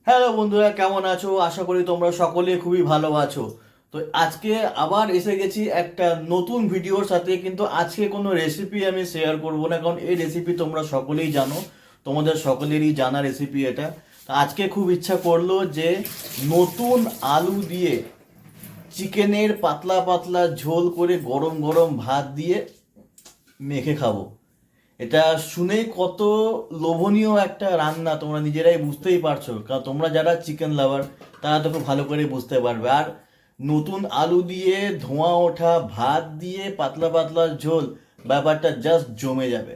Hello বন্ধুরা, কেমন আছো? আশা করি তোমরা সকলে খুবই ভালো আছো। তো আজকে আবার এসে গেছি একটা নতুন ভিডিওর সাথে। কিন্তু আজকে কোনো রেসিপি আমি শেয়ার করব না, কারণ এই রেসিপি তোমরা সকলেই জানো, তোমাদের সকলেরই জানা রেসিপি এটা। তো আজকে খুব ইচ্ছা করলো যে নতুন আলু দিয়ে চিকেনের পাতলা পাতলা ঝোল করে গরম গরম ভাত দিয়ে মেখে খাবো। এটা শুনেই কত লোভনীয় একটা রান্না তোমরা নিজেরাই বুঝতেই পারছো, কারণ তোমরা যারা চিকেন লাভার তারা তো খুব ভালো করে বুঝতে পারবে। আর নতুন আলু দিয়ে ধোঁয়া ওঠা ভাত দিয়ে পাতলা পাতলা ঝোল, ব্যাপারটা জাস্ট জমে যাবে।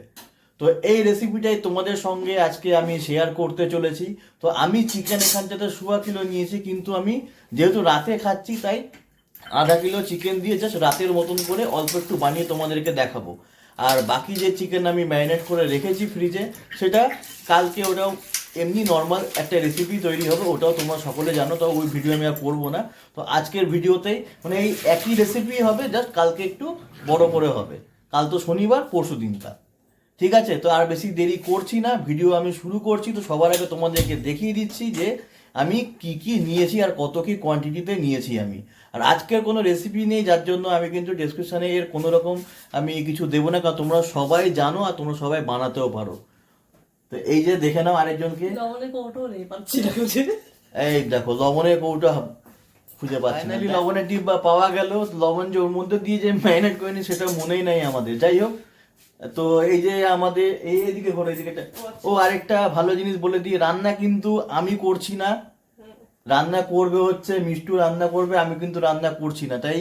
তো এই রেসিপিটাই তোমাদের সঙ্গে আজকে আমি শেয়ার করতে চলেছি। তো আমি চিকেন এখানটাতে 1.25 কিলো নিয়েছি, কিন্তু আমি যেহেতু রাতে খাচ্ছি তাই ½ কিলো চিকেন দিয়ে জাস্ট রাতের মতন করে অল্প একটু বানিয়ে তোমাদেরকে দেখাবো। আর বাকি যে চিকেন আমি ম্যারিনেট করে রেখেছি ফ্রিজে, সেটা কালকে ওটাও এমনি নর্মাল একটা রেসিপি তৈরি হবে, ওটাও তোমরা সকলে জানো, তো ওই ভিডিও আমি আর করবো না। তো আজকের ভিডিওতেই মানে এই একই রেসিপি হবে, জাস্ট কালকে একটু বড় করে হবে। কাল তো শনিবার, পরশু দিনটা। ঠিক আছে, তো আর বেশি দেরি করছি না, ভিডিও আমি শুরু করছি। তো সবার আগে তোমাদেরকে দেখিয়ে দিচ্ছি যে আমি কি কি নিয়েছি আর কত কি কোয়ান্টিটিতে নিয়েছি আমি। আর আজকের কোনো রেসিপি নেই, যার জন্য আমি কিন্তু ডেসক্রিপশানে এর কোনো রকম আমি কিছু দেবো না, কারণ তোমরা সবাই জানো আর তোমরা সবাই বানাতেও পারো। তো এই যে দেখে নাও আরেকজনকে। লবণের কৌটো নেই, পাচ্ছি না খুঁজে। এই দেখো লবণের কৌটো খুঁজে পাচ্ছি না। লবণের ডিব্বা পাওয়া গেল, লবণ যে ওর মধ্যে দিয়ে যে ম্যারিনেট করে নি সেটা মনেই নাই আমাদের। যাই হোক, তো এই যে আমাদের এইদিকে ঘোরো, এইদিকে ও আরেকটা ভালো জিনিস বলে দিই, রান্না কিন্তু আমি করছি না, রান্না করবে হচ্ছে মিষ্টু, রান্না করবে, আমি কিন্তু রান্না করছি না। তাই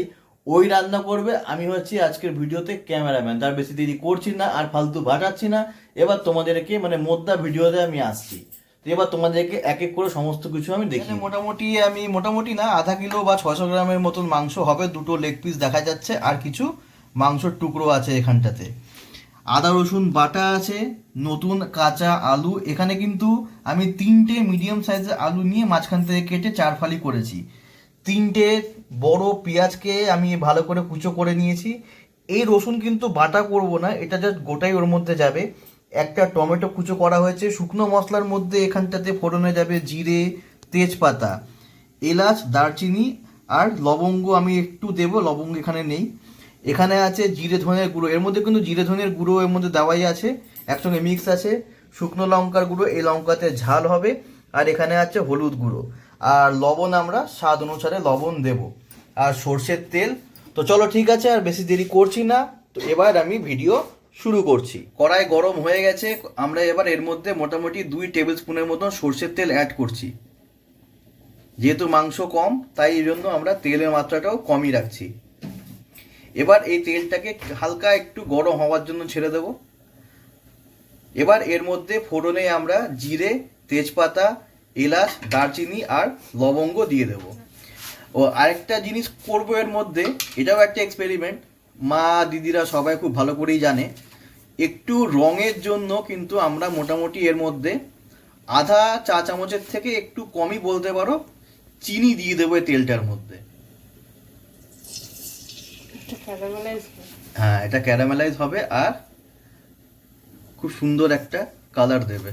ওই রান্না করবে, আমি হচ্ছি আজকের ভিডিওতে ক্যামেরাম্যান। তার বেশি দেরি করছি না আর ফালতু ভাটাচ্ছি না। এবার তোমাদেরকে মানে মোদ্দা ভিডিওতে আমি আসছি। তো এবার তোমাদেরকে এক এক করে সমস্ত কিছু আমি দেখি। মোটামুটি না, ½ কিলো বা 600 গ্রামের মতন মাংস হবে। দুটো লেগ পিস দেখা যাচ্ছে আর কিছু মাংসর টুকরো আছে এখানটাতে। আদা রসুন বাটা আছে, নতুন কাঁচা আলু। এখানে কিন্তু আমি 3টে মিডিয়াম সাইজের আলু নিয়ে মাঝখান থেকে কেটে 4 ফালি করেছি। 3টে বড় পেঁয়াজকে আমি ভালো করে কুচো করে নিয়েছি। এই রসুন কিন্তু বাটা করব না, এটা জাস্ট গোটাই ওর মধ্যে যাবে। একটা টমেটো কুচো করা হয়েছে। শুকনো মশলার মধ্যে এখানটাতে ফোড়নে যাবে জিরে, তেজপাতা, এলাচ, দারচিনি আর লবঙ্গ। আমি একটু দেবো, লবঙ্গ এখানে নেই। এখানে আছে জিরে ধনের গুঁড়ো, এর মধ্যে কিন্তু জিরে ধনের গুঁড়ো এর মধ্যে দেওয়াই আছে, একসঙ্গে মিক্স আছে। শুকনো লঙ্কার গুঁড়ো, এই লঙ্কাতে ঝাল হবে। আর এখানে আছে হলুদ গুঁড়ো। আর লবণ আমরা স্বাদ অনুসারে লবণ দেব। আর সর্ষের তেল। তো চলো ঠিক আছে, আর বেশি দেরি করছি না। তো এবার আমি ভিডিও শুরু করছি। কড়াই গরম হয়ে গেছে, আমরা এবার এর মধ্যে মোটামুটি 2 টেবিল স্পুনের মতন সর্ষের তেল অ্যাড করছি। যেহেতু মাংস কম, তাই এই জন্য আমরা তেলের মাত্রাটাও কমই রাখছি। এবার এই তেলটাকে হালকা একটু গরম হওয়ার জন্য ছেড়ে দেব। এবার এর মধ্যে ফোড়নে আমরা জিরে, তেজপাতা, এলাচ, দারচিনি আর লবঙ্গ দিয়ে দেব। ও আরেকটা জিনিস করবো এর মধ্যে, এটাও একটা এক্সপেরিমেন্ট, মা দিদিরা সবাই খুব ভালো করেই জানে। একটু রঙের জন্য কিন্তু আমরা মোটামুটি এর মধ্যে আধা চা চামচের থেকে একটু কমই বলতে পারো চিনি দিয়ে দেবো এই তেলটার মধ্যে। হ্যাঁ, এটা ক্যারামেলাইজ হবে আর খুব সুন্দর একটা কালার দেবে।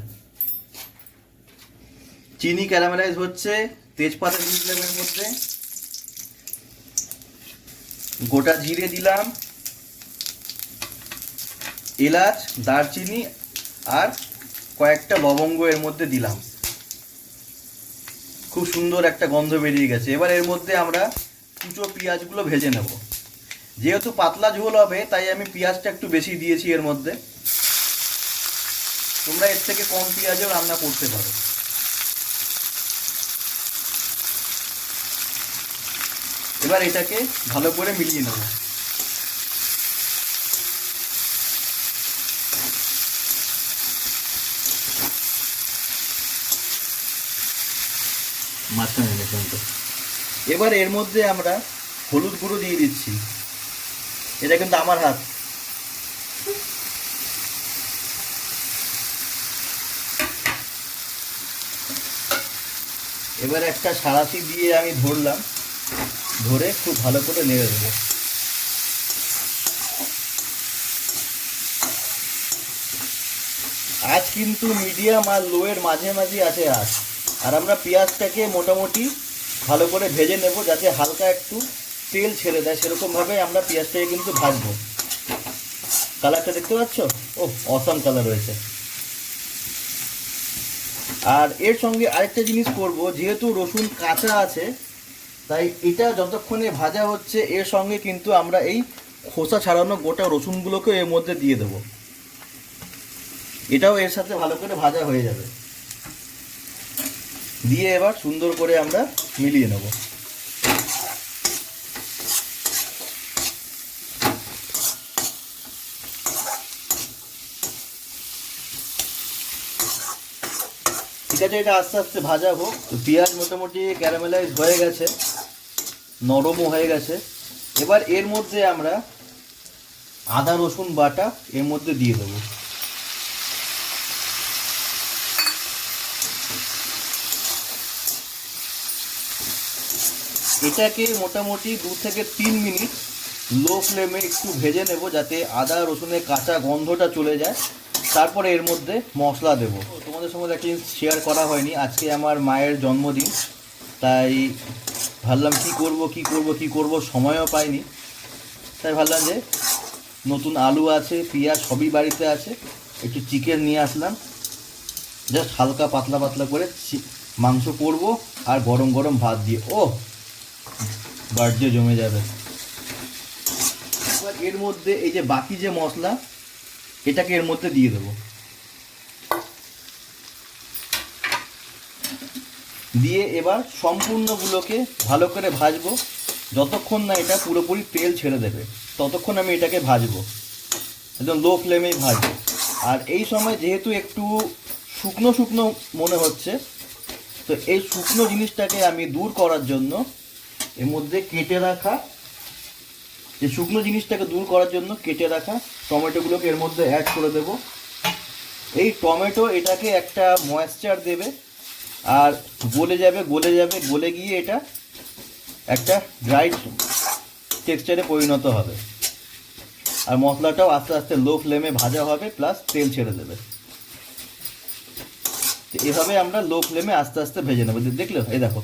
চিনি ক্যারামেলাইজ হচ্ছে, তেজপাতা দিয়ে দিলাম এর মধ্যে, গোটা জিরে দিলাম, এলাচ, দারচিনি আর কয়েকটা লবঙ্গ এর মধ্যে দিলাম। খুব সুন্দর একটা গন্ধ বেরিয়ে গেছে। এবার এর মধ্যে আমরা কুচো পেঁয়াজগুলো ভেজে নেব। যেহেতু পাতলা ঝোল হবে তাই আমি পেঁয়াজটা একটু বেশি দিয়েছি এর মধ্যে। তোমরা এর থেকে কম পেঁয়াজেও রান্না করতে পারো। এবার এটাকে ভালো করে মিলিয়ে নেব। এবার এর মধ্যে আমরা হলুদ গুঁড়ো দিয়ে দিচ্ছি। এটা কিন্তু আমার হাত। এবার একটা সাঁড়াশি দিয়ে আমি ধরলাম, ধরে খুব ভালো করে নেড়ে দেবো। আজ কিন্তু মিডিয়াম আর লো এর মাঝে মাঝে আছে আজ। আর আমরা পেঁয়াজটাকে মোটামুটি ভালো করে ভেজে নেব, যাতে হালকা একটু তেল ছেড়ে দেয়, সেরকমভাবে আমরা পেঁয়াজটাকে কিন্তু ভাজবো। কালারটা দেখতে পাচ্ছ? ও অসাম কালার হয়েছে। আর এর সঙ্গে আরেকটা জিনিস করব, যেহেতু রসুন কাঁচা আছে তাই এটা যতক্ষণে ভাজা হচ্ছে এর সঙ্গে কিন্তু আমরা এই খোসা ছাড়ানো গোটা রসুনগুলোকে এর মধ্যে দিয়ে দেবো। এটাও এর সাথে ভালো করে ভাজা হয়ে যাবে। দিয়ে এবার সুন্দর করে আমরা মিলিয়ে নেব। ঠিক আছে, এটা আস্তে আস্তে ভাজা হোক। তো পেঁয়াজ মোটামুটি ক্যারামেলাইজ হয়ে গেছে, নরমও হয়ে গেছে। এবার এর মধ্যে আমরা আদা রসুন বাটা এর মধ্যে দিয়ে দেবো। এটাকে মোটামুটি 2 থেকে 3 মিনিট লো ফ্লেমে একটু ভেজে নেব, যাতে আদা রসুনের কাঁচা গন্ধটা চলে যায়। তারপরে এর মধ্যে মশলা দেব। তোমাদের সঙ্গে একটা জিনিস শেয়ার করা হয়নি, আজকে আমার মায়ের জন্মদিন, তাই ভাবলাম কি করব সময়ও পাইনি। তাই ভাবলাম যে নতুন আলু আছে, পেঁয়াজ সবই বাড়িতে আছে, একটু চিকেন নিয়ে আসলাম। জাস্ট হালকা পাতলা পাতলা করে মাংস করব আর গরম গরম ভাত দিয়ে, ও বার্থডে জমে যাবে। এবার এর মধ্যে এই যে বাকি যে মশলা, এটাকে এর মধ্যে দিয়ে দেবো। দিয়ে এবার সম্পূর্ণগুলোকে ভালো করে ভাজবো, যতক্ষণ না এটা পুরোপুরি তেল ছেড়ে দেবে ততক্ষণ আমি এটাকে ভাজবো, একদম লো ফ্লেমেই ভাজবো। আর এই সময় যেহেতু একটু শুকনো শুকনো মনে হচ্ছে, তো এই শুকনো জিনিসটাকে আমি দূর করার জন্য এর মধ্যে কেটে রাখা, এই শুকনো জিনিসটাকে দূর করার জন্য কেটে রাখা টমেটোগুলোকে এর মধ্যে অ্যাড করে দেব। এই টমেটো এটাকে একটা ময়েশ্চার দেবে আর গলে যাবে, গলে গিয়ে এটা একটা ড্রাই টেক্সচারে পরিণত হবে। আর মশলাটাও আস্তে আস্তে লো ফ্লেমে ভাজা হবে, প্লাস তেল ছেড়ে দেবে। এভাবে আমরা লো ফ্লেমে আস্তে আস্তে ভেজে নেবো। দেখলে এই দেখো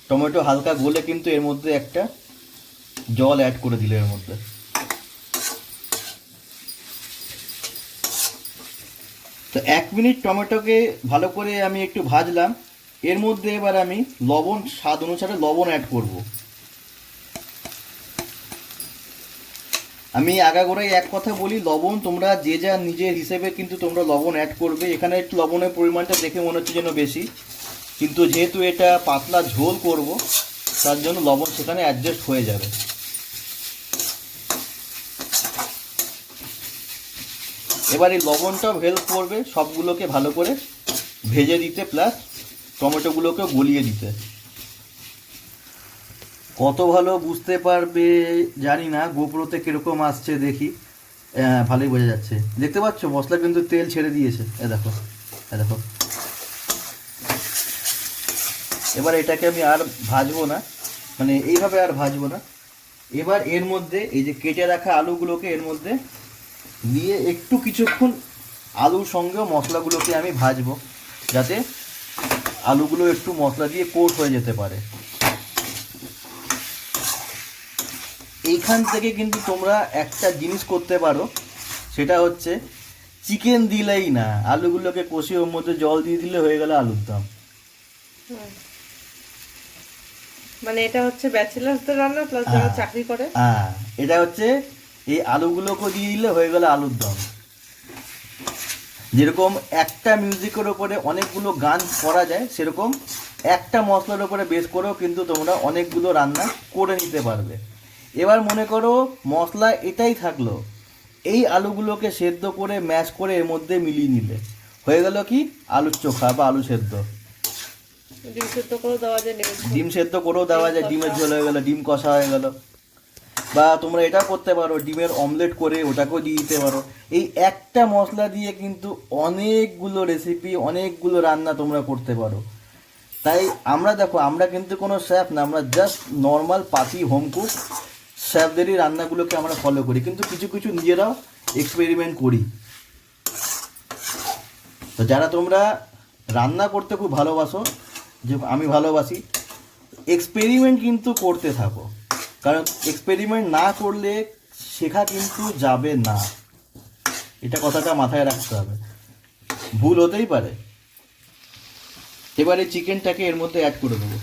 টমেটো হালকা গলে কিন্তু এর মধ্যে একটা জল অ্যাড করে দিলে এর মধ্যে। তো 1 মিনিট টমেটোকে ভালো করে আমি একটু ভাজলাম। এর মধ্যে এবার আমি লবণ, স্বাদ অনুসারে লবণ অ্যাড করব। আমি আগাগোড়াই এক কথা বলি, লবণ তোমরা যে যা নিজের হিসেবে কিন্তু তোমরা লবণ অ্যাড করবে। এখানে একটু লবণের পরিমাণটা দেখে মনে হচ্ছে যেন বেশি, কিন্তু যেহেতু এটা পাতলা ঝোল করব তার জন্য লবণ সেখানে অ্যাডজাস্ট হয়ে যাবে। এবার এই লবণটাও হেল্প করবে সবগুলোকে ভালো করে ভেজে দিতে, প্লাস টমেটোগুলোকেও গলিয়ে দিতে। কত ভালো বুঝতে পারবে জানি না, গোপ্রোতে কীরকম আসছে দেখি। ভালোই বোঝা যাচ্ছে, দেখতে পাচ্ছ মশলা কিন্তু তেল ছেড়ে দিয়েছে। দেখো দেখো। এবার এটাকে আমি আর ভাজবো না, মানে এইভাবে আর ভাজবো না। এবার এর মধ্যে এই যে কেটে রাখা আলুগুলোকে এর মধ্যে দিয়ে একটু কিছুক্ষণ আলুর সঙ্গেও মশলাগুলোকে আমি ভাজবো, যাতে আলুগুলো একটু মশলা দিয়ে কোট হয়ে যেতে পারে। এইখান থেকে কিন্তু তোমরা একটা জিনিস করতে পারো, সেটা হচ্ছে চিকেন দিলেই না, আলুগুলোকে কষিয়ে ওর মধ্যে জল দিয়ে দিলে হয়ে গেল আলুর দম। মানে এটা হচ্ছে ব্যাচেলারদের রান্না, প্লাস যারা চাকরি করে। হ্যাঁ, এটা হচ্ছে এই আলুগুলোকে দিয়ে দিলে হয়ে গেল আলুর দম। যেরকম একটা মিউজিকের ওপরে অনেকগুলো গান করা যায়, সেরকম একটা মশলার ওপরে বেস করেও কিন্তু তোমরা অনেকগুলো রান্না করে নিতে পারবে। এবার মনে করো মশলা এটাই থাকলো, এই আলুগুলোকে সেদ্ধ করে ম্যাশ করে এর মধ্যে মিলিয়ে নিলে হয়ে গেল কি আলুর চোখা বা আলু সেদ্ধ। ডিম সেদ্ধ করেও দেওয়া যায়, ডিম সেদ্ধ করেও দেওয়া যায়, ডিমের ঝোল হয়ে গেল, ডিম কষা হয়ে গেল। বা তোমরা এটা করতে পারো, ডিমের অমলেট করে ওটাকেও দিয়ে দিতে পারো। এই একটা মশলা দিয়ে কিন্তু অনেকগুলো রেসিপি, অনেকগুলো রান্না তোমরা করতে পারো। তাই আমরা দেখো, আমরা কিন্তু কোনো শেফ না, আমরা জাস্ট নর্মাল পাতি হোম কুক। শেফদেরই রান্নাগুলোকে আমরা ফলো করি, কিন্তু কিছু কিছু নিজেরাও এক্সপেরিমেন্ট করি। তো যারা তোমরা রান্না করতে খুব ভালোবাসো যে আমি ভালোবাসি। এক্সপেরিমেন্ট কিন্তু করতে থাকো, কারণ এক্সপেরিমেন্ট না করলে শেখা কিন্তু যাবে না, এটা কথাটা মাথায় রাখতে হবে। ভুল হতেই পারে। এবারে চিকেনটাকে এর মধ্যে অ্যাড করে দেবো।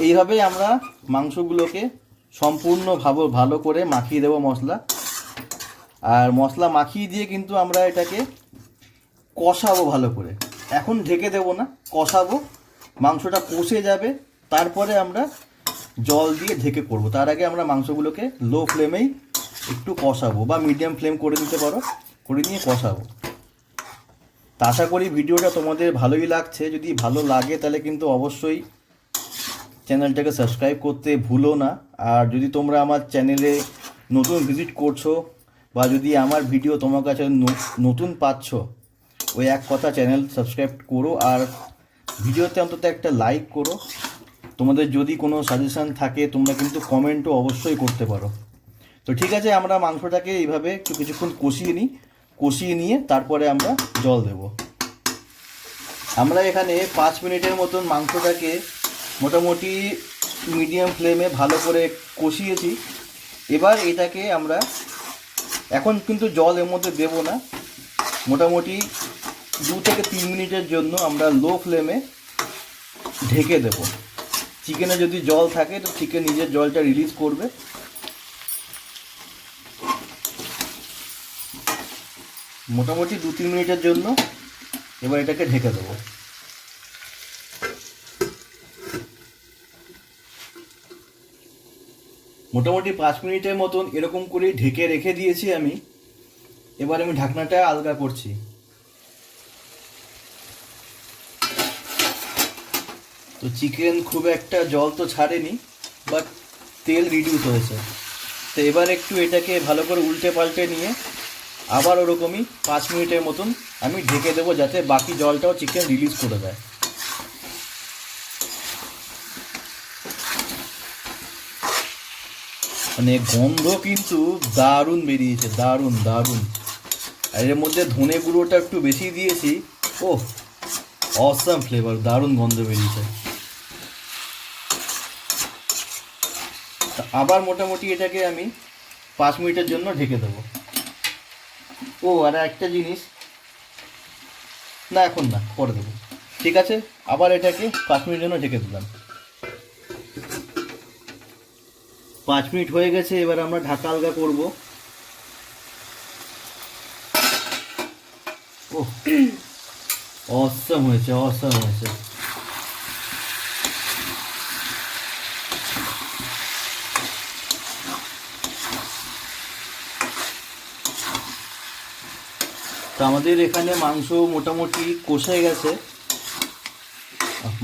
এইভাবেই আমরা মাংসগুলোকে সম্পূর্ণ ভালো করে মাখিয়ে দেবো মশলা। আর মশলা মাখিয়ে দিয়ে কিন্তু আমরা এটাকে কষাবো ভালো করে। এখন ঢেকে দেবো না, কষাবো, মাংসটা কষে যাবে, তারপরে আমরা জল দিয়ে ঢেকে করবো। তার আগে আমরা মাংসগুলোকে লো ফ্লেমেই একটু কষাবো, বা মিডিয়াম ফ্লেম করে দিতে পারো, করে নিয়ে কষাবো। তা আশা করি ভিডিওটা তোমাদের ভালোই লাগছে। যদি ভালো লাগে তাহলে কিন্তু অবশ্যই চ্যানেলটাকে সাবস্ক্রাইব করতে ভুলো না। আর যদি তোমরা আমার চ্যানেলে নতুন ভিজিট করছো, বা যদি আমার ভিডিও তোমার কাছে নতুন পাচ্ছ, ওই এক কথা চ্যানেল সাবস্ক্রাইব করো, আর ভিডিওতে অন্তত একটা লাইক করো। তোমাদের যদি কোনো সাজেশান থাকে তোমরা কিন্তু কমেন্টও অবশ্যই করতে পারো। তো ঠিক আছে, আমরা মাংসটাকে এইভাবে একটু কিছুক্ষণ কষিয়ে নিয়ে তারপরে আমরা জল দেব। আমরা এখানে 5 মিনিটের মতন মাংসটাকে মোটামুটি মিডিয়াম ফ্লেমে ভালো করে কষিয়েছি। এবার এটাকে আমরা এখন কিন্তু জল এর মধ্যে দেব না, মোটামুটি 2 থেকে 3 মিনিটের জন্য আমরা লো ফ্লেমে ঢেকে দেব। চিকেনে যদি জল থাকে তো চিকেন নিজের জলটা রিলিজ করবে। মোটামুটি 2-3 মিনিটের জন্য এবার এটাকে ঢেকে দেবো। মোটামুটি 5 মিনিটের মতন এরকম করে ঢেকে রেখে দিয়েছি আমি। এবার আমি ঢাকনাটা আলগা করছি। তো চিকেন খুব একটা জল তো ছাড়েনি, বাট তেল রিডিউস হয়েছে। তো এবার একটু এটাকে ভালো করে উল্টে পাল্টে নিয়ে আবার ওরকমই 5 মিনিটের মতন আমি ঢেকে দেবো, যাতে বাকি জলটাও চিকেন রিলিজ করে দেয়। মানে গন্ধ কিন্তু দারুণ বেরিয়েছে, দারুণ দারুণ। আর এর মধ্যে ধনে গুঁড়োটা একটু বেশি দিয়েছি। ও অসাম ফ্লেভার, দারুণ গন্ধ বেরিয়েছে। আবার মোটামুটি এটাকে আমি 5 মিনিটের জন্য ঢেকে দেবো। ও আর একটা জিনিস, না এখন না, পরে দেবো। ঠিক আছে, আবার এটাকে 5 মিনিটের জন্য ঢেকে দিলাম। 5 মিনিট হয়ে গেছে, এবার আমরা ঢাকা আলগা করবো। ও অসাম হয়েছে, অসাম হয়েছে। তো আমাদের এখানে মাংস মোটামুটি কষে গেছে,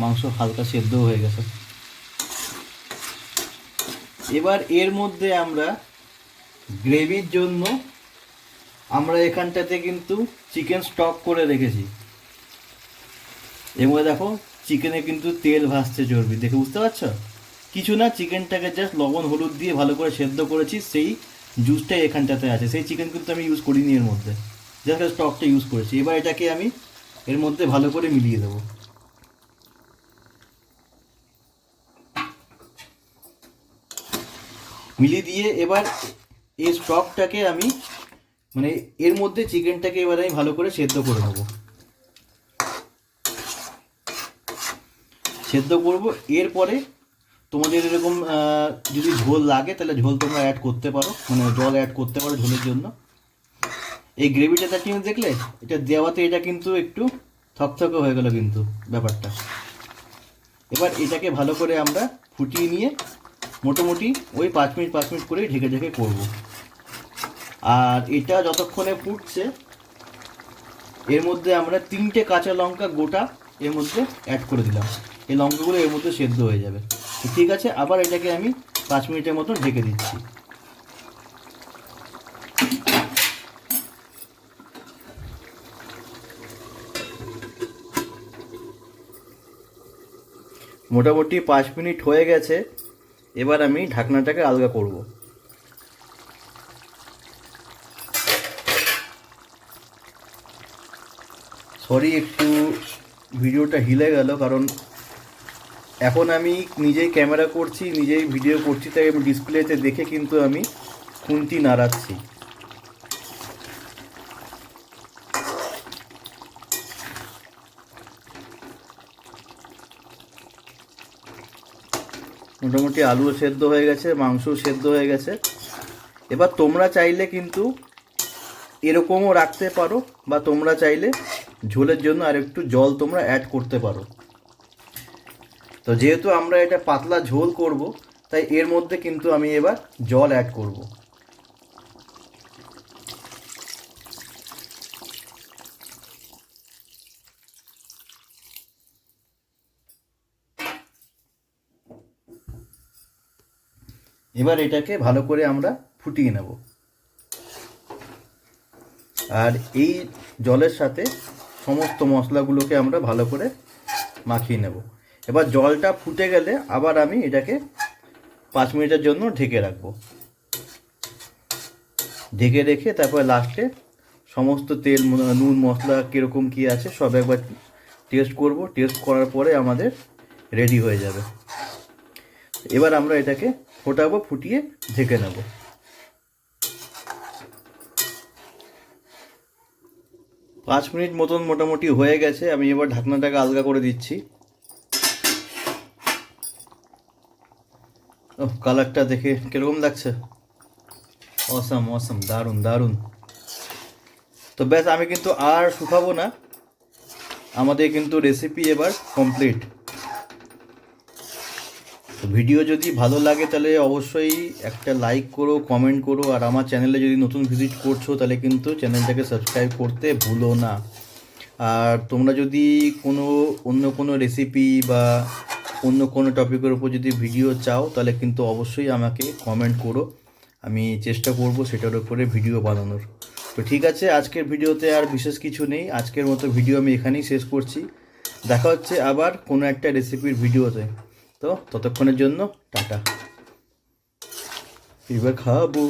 মাংস হালকা সেদ্ধ হয়ে গেছে। এবার এর মধ্যে আমরা গ্রেভির জন্য আমরা এখানটাতে কিন্তু চিকেন স্টক করে রেখেছি। এর মধ্যে দেখো চিকেনে কিন্তু তেল ভাসছে, চর্বি দেখে বুঝতে পারছো? কিছু না, চিকেনটাকে জাস্ট লবণ হলুদ দিয়ে ভালো করে সেদ্ধ করেছি, সেই জুসটাই এখানটাতে আছে। সেই চিকেন কিন্তু আমি ইউজ করিনি এর মধ্যে, জাস্ট স্টকটা ইউজ করেছি। এবার এটাকে আমি এর মধ্যে ভালো করে মিলিয়ে দেবো। মিলিয়ে দিয়ে এবার এই স্টকটাকে আমি মানে এর মধ্যে চিকেনটাকে এবার আমি ভালো করে সেদ্ধ করে নেবো। সেদ্ধ করবো। এরপরে তোমাদের এরকম যদি ঝোল লাগে তাহলে ঝোল তোমরা অ্যাড করতে পারো, মানে জল অ্যাড করতে পারো ঝোলের জন্য। এই গ্রেভিটা কিন্তু দেখলে এটা দেওয়াতে এটা কিন্তু একটু থকথকে হয়ে গেল কিন্তু ব্যাপারটা। এবার এটাকে ভালো করে আমরা ফুটিয়ে নিয়ে মোটামুটি ওই 5 মিনিট করে ঢেকে ঢেকে করবো। আর এটা যতক্ষণে ফুটছে এর মধ্যে আমরা 3টে কাঁচা লঙ্কা গোটা এর মধ্যে অ্যাড করে দিলাম। এই লঙ্কাগুলো এর মধ্যে সেদ্ধ হয়ে যাবে। তো ঠিক আছে, আবার এটাকে আমি 5 মিনিটের মতো ঢেকে দিচ্ছি। মোটামুটি 5 মিনিট হয়ে গেছে। এবার আমি ঢাকনাটাকে আলগা করব। সরি একটু ভিডিওটা হিলে গেল, কারণ এখন আমি নিজেই ক্যামেরা করছি, নিজেই ভিডিও করছি, তাই আমি ডিসপ্লেতে দেখে কিন্তু আমি খুন্তি নাড়াচ্ছি। মোটামুটি আলুও সেদ্ধ হয়ে গেছে, মাংসও সেদ্ধ হয়ে গেছে। এবার তোমরা চাইলে কিন্তু এরকমও রাখতে পারো, বা তোমরা চাইলে ঝোলের জন্য আর একটু জল তোমরা অ্যাড করতে পারো। তো যেহেতু আমরা এটা পাতলা ঝোল করব, তাই এর মধ্যে কিন্তু আমি এবার জল অ্যাড করব। এবার এটাকে ভালো করে আমরা ফুটিয়ে নেব, আর এই জলের সাথে সমস্ত মশলাগুলোকে আমরা ভালো করে মাখিয়ে নেব। এবার জলটা ফুটে গেলে আবার আমি এটাকে 5 মিনিটের জন্য ঢেকে রাখবো। ঢেকে রেখে তারপর লাস্টে সমস্ত তেল, নুন, মশলা কীরকম কী আছে সব একবার টেস্ট করব। টেস্ট করার পরে আমাদের রেডি হয়ে যাবে। এবার আমরা এটাকে ফোটাবো, ফুটিয়ে ঢেকে নেব। 5 মিনিট মতন মোটামুটি হয়ে গেছে। আমি এবার ঢাকনাটাকে আলগা করে দিচ্ছি। ও, কালারটা দেখে কিরকম লাগছে? অসাম অসাম, দারুণ দারুণ। তো ব্যাস, আমি কিন্তু আর শুকাবো না, আমাদের কিন্তু রেসিপি এবার কমপ্লিট। তো ভিডিও যদি ভালো লাগে তাহলে অবশ্যই একটা লাইক করো, কমেন্ট করো, আর আমার চ্যানেলে যদি নতুন ভিজিট করছো তাহলে কিন্তু চ্যানেলটাকে সাবস্ক্রাইব করতে ভুলো না। আর তোমরা যদি অন্য কোনো রেসিপি বা অন্য কোনো টপিকের উপর যদি ভিডিও চাও তাহলে কিন্তু অবশ্যই আমাকে কমেন্ট করো, আমি চেষ্টা করব সেটার উপরে ভিডিও বানানোর। তো ঠিক আছে, আজকের ভিডিওতে আর বিশেষ কিছু নেই। আজকের মতো ভিডিও আমি এখানেই শেষ করছি। দেখা হচ্ছে আবার কোনো একটা রেসিপির ভিডিওতে। তো ততক্ষণের জন্য টাটা। এবার খাবো।